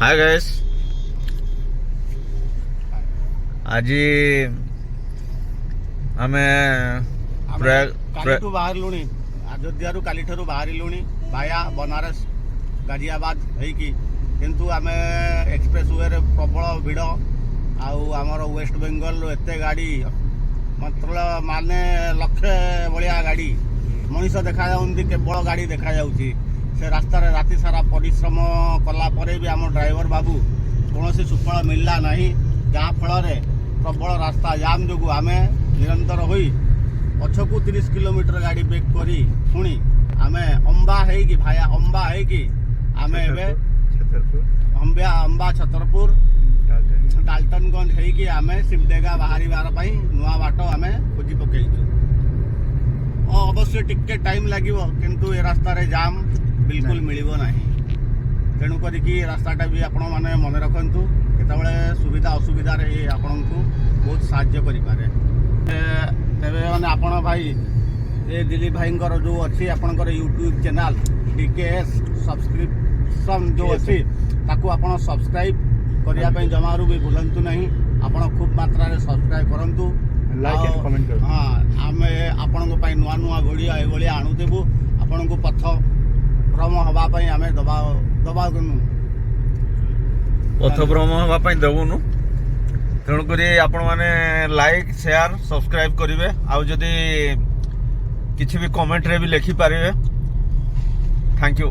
Hi guys आज आमे कालीठू बाहर लुणी अयोध्या रू कालीठू बाहर लुणी भाया बनारस गाजियाबाद होईकी किंतु आमे एक्सप्रेस वे रे प्रबल भिड़ आमर वेस्ट बेंगल एते गाड़ी मतलब माने लक्षे भलिया गाड़ी मनीष देखा केवल गाड़ी देखा जाउची से रास्ता रे राति सारा परिश्रम कला परे भी आम ड्राइवर बाबू कौन सुफल मिलला नहीं जहाँ फल प्रबल रास्ता जाम जो आम निरंतर होई पछकू 30 किलोमीटर गाड़ी ब्रेक करी पुणी आम अंबा है कि भाया अंबा है कि आम अंबा छतरपुर डाल्टनगंज है कि आम सिमडेगा बाहर नुआ बाट आम खोजी पकईचु अवश्य टिके टाइम लगे किंतु ए रास्ता रे जाम बिल्कुल मिलिबो नहीं तेणु करिकी रास्ताटा भी आपण माने मन रखंतु केतबळे सुविधा असुविधा रे आपण को बहुत साहाय्य करि पारे तेबे माने आपण भाई ए दिलीप भाईंकर जो अछि आपणकर यूट्यूब चैनल डीकेएस सब्सक्रिप्शन जो अछि ताकू आपण सब्सक्राइब करिया पे जमारू भी भूलंतु नहीं आपण खूब मात्रा रे सब्सक्राइब करंतु लाइक एंड कमेंट करो हां आमे आपण को पई नुआ नुआ वीडियो ए भलिया आणु देबु आपण को पथ भ्रम हवापाई आम पथभ्रम हवापाई देवुनु तेणुक आपण मैंने लाइक शेयर सब्सक्राइब करेंगे आउ जदि किसी भी कमेंट रे भी लिखि पारे। Thank you.